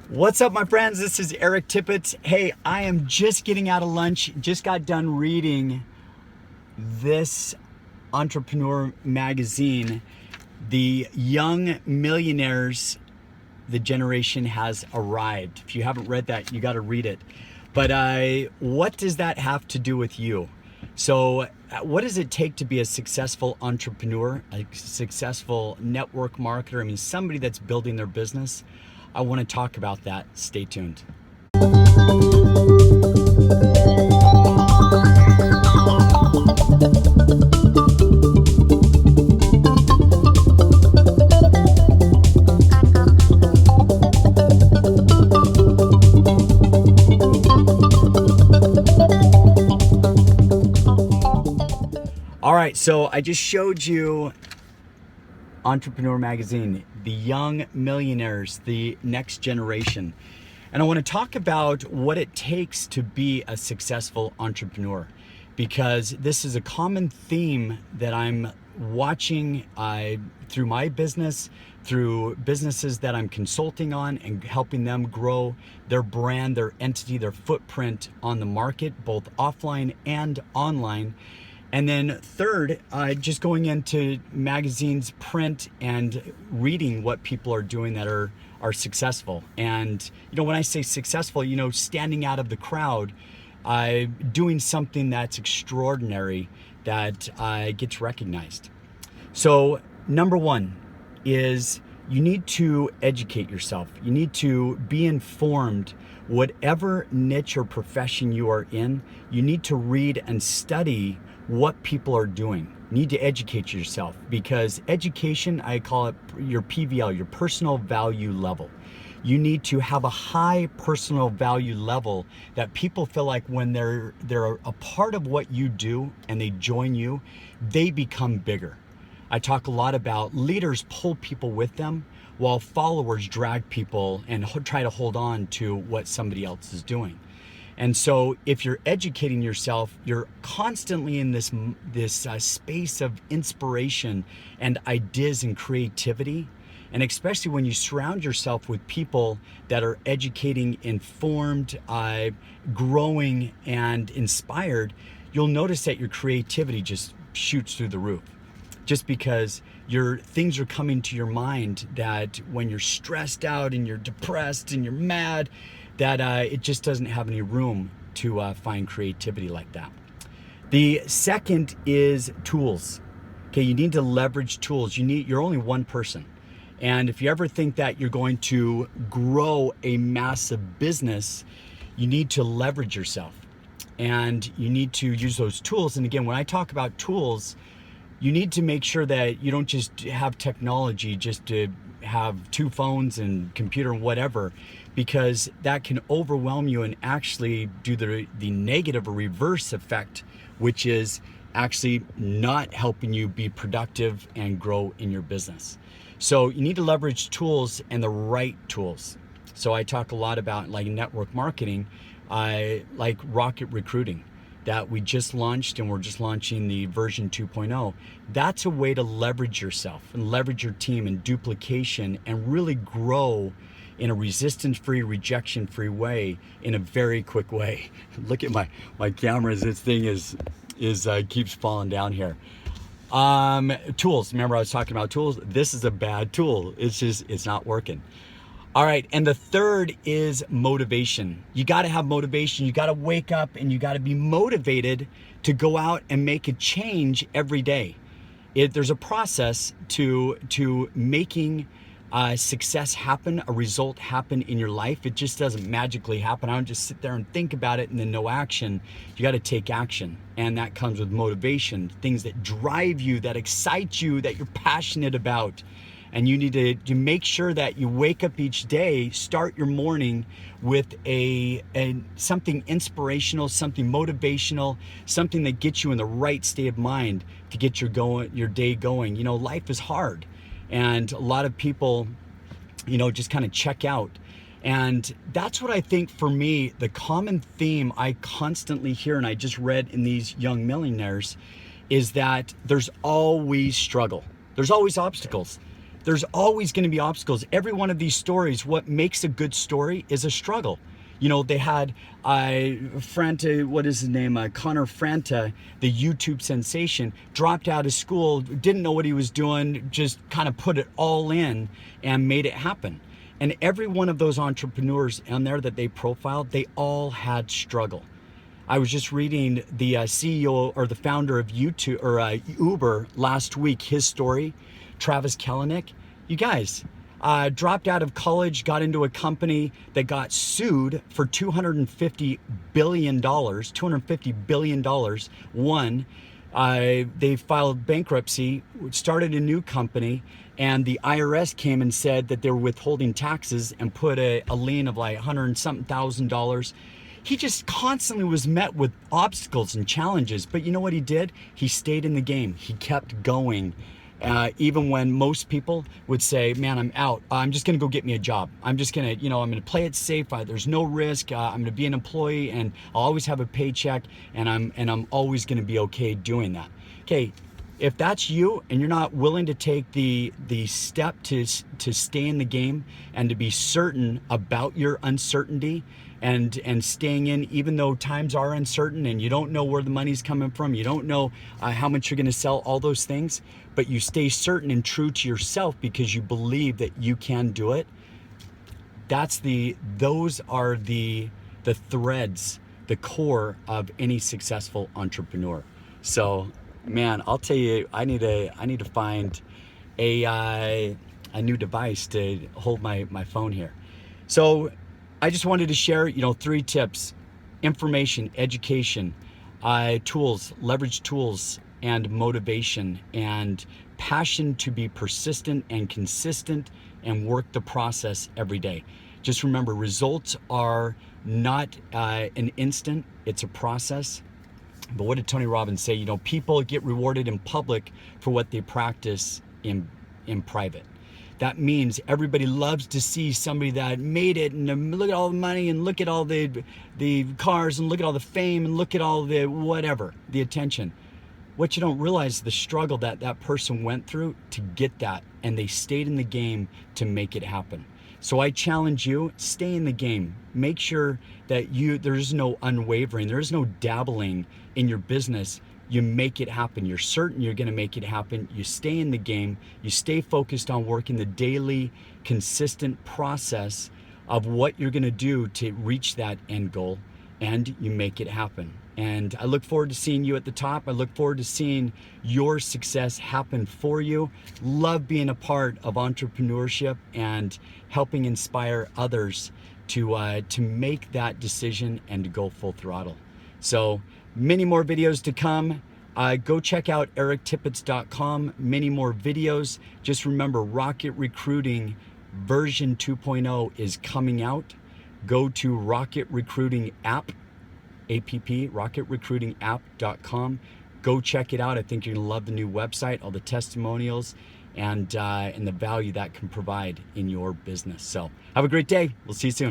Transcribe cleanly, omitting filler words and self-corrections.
What's up, my friends? This is Eric Tippett. Hey, I am just getting out of lunch. Just got done reading this entrepreneur magazine, The Young Millionaires, The Generation Has Arrived. If you haven't read that, you got to read it. But what does that have to do with you? So what does it take to be a successful entrepreneur, a successful network marketer? I mean, somebody that's building their business. I want to talk about that. Stay tuned. All right, so I just showed you Entrepreneur Magazine, The Young Millionaires, the next generation. And I want to talk about what it takes to be a successful entrepreneur, because this is a common theme that I'm watching through my business, through businesses that I'm consulting on and helping them grow their brand, their entity, their footprint on the market, both offline and online. And then third, just going into magazines, print, and reading what people are doing that are successful. And when I say successful, standing out of the crowd, doing something that's extraordinary that gets recognized. So number one is you need to educate yourself. You need to be informed. Whatever niche or profession you are in, you need to read and study what people are doing. You need to educate yourself, because education, I call it your PVL, your personal value level. You need to have a high personal value level that people feel like when they're a part of what you do and they join you, they become bigger. I talk a lot about leaders pull people with them, while followers drag people and try to hold on to what somebody else is doing. And so if you're educating yourself, you're constantly in this space of inspiration and ideas and creativity. And especially when you surround yourself with people that are educating, informed, growing, and inspired, you'll notice that your creativity just shoots through the roof. Just because things are coming to your mind that when you're stressed out and you're depressed and you're mad, that it just doesn't have any room to find creativity like that. The second is tools. Okay, you need to leverage tools. You're only one person. And if you ever think that you're going to grow a massive business, you need to leverage yourself. And you need to use those tools. And again, when I talk about tools, you need to make sure that you don't just have technology just to have two phones and computer and whatever, because that can overwhelm you and actually do the negative or reverse effect, which is actually not helping you be productive and grow in your business. So you need to leverage tools, and the right tools. So I talk a lot about like network marketing, like Rocket Recruiting, that we just launched, and we're just launching the version 2.0. That's a way to leverage yourself and leverage your team and duplication and really grow in a resistance-free, rejection-free way, in a very quick way. Look at my cameras. This thing is keeps falling down here. Tools. Remember I was talking about tools? This is a bad tool. It's not working. All right, and the third is motivation. You gotta have motivation. You gotta wake up and you gotta be motivated to go out and make a change every day. There's a process to making success happen, a result happen in your life. It just doesn't magically happen. I don't just sit there and think about it and then no action. You gotta take action, and that comes with motivation, things that drive you, that excite you, that you're passionate about. And you need to make sure that you wake up each day, start your morning with something inspirational, something motivational, something that gets you in the right state of mind to get your day going. Life is hard, and a lot of people, just kind of check out. And that's what I think, for me, the common theme I constantly hear, and I just read in these Young Millionaires, is that there's always struggle. There's always obstacles. There's always going to be obstacles. Every one of these stories, what makes a good story is a struggle. You know, they had Franta, what is his name? Connor Franta, the YouTube sensation, dropped out of school, didn't know what he was doing, just kind of put it all in and made it happen. And every one of those entrepreneurs on there that they profiled, they all had struggle. I was just reading the CEO or the founder of YouTube or Uber last week, his story, Travis Kalanick. You guys, dropped out of college, got into a company that got sued for $250 billion, $250 billion. One, they filed bankruptcy, started a new company, and the IRS came and said that they were withholding taxes and put a lien of like $100 and something thousand. He just constantly was met with obstacles and challenges. But you know what he did? He stayed in the game. He kept going. Even when most people would say, man, I'm out. I'm just going to go get me a job. I'm just going to, I'm going to play it safe. There's no risk. I'm going to be an employee and I'll always have a paycheck and I'm always going to be okay doing that. Okay. If that's you and you're not willing to take the step to stay in the game and to be certain about your uncertainty and staying in even though times are uncertain and you don't know where the money's coming from, you don't know how much you're going to sell, all those things, but you stay certain and true to yourself because you believe that you can do it. Those are the threads, the core of any successful entrepreneur. So man, I'll tell you, I need to find a new device to hold my phone here. So I just wanted to share, 3 tips: information, education, tools, leverage tools, and motivation, and passion to be persistent and consistent and work the process every day. Just remember, results are not an instant, it's a process. But what did Tony Robbins say? People get rewarded in public for what they practice in private. That means everybody loves to see somebody that made it and look at all the money and look at all the cars and look at all the fame and look at all the whatever, the attention. What you don't realize is the struggle that person went through to get that, and they stayed in the game to make it happen. So I challenge you, stay in the game. Make sure that there's no unwavering, there's no dabbling in your business. You make it happen. You're certain you're going to make it happen. You stay in the game. You stay focused on working the daily, consistent process of what you're going to do to reach that end goal, and you make it happen. And I look forward to seeing you at the top. I look forward to seeing your success happen for you. Love being a part of entrepreneurship and helping inspire others to make that decision and to go full throttle. So many more videos to come. Go check out erictippett.com. Many more videos. Just remember, Rocket Recruiting version 2.0 is coming out. Go to Rocket Recruiting app, rocketrecruitingapp.com. Go check it out. I think you're gonna love the new website, all the testimonials, and the value that can provide in your business. So have a great day. We'll see you soon.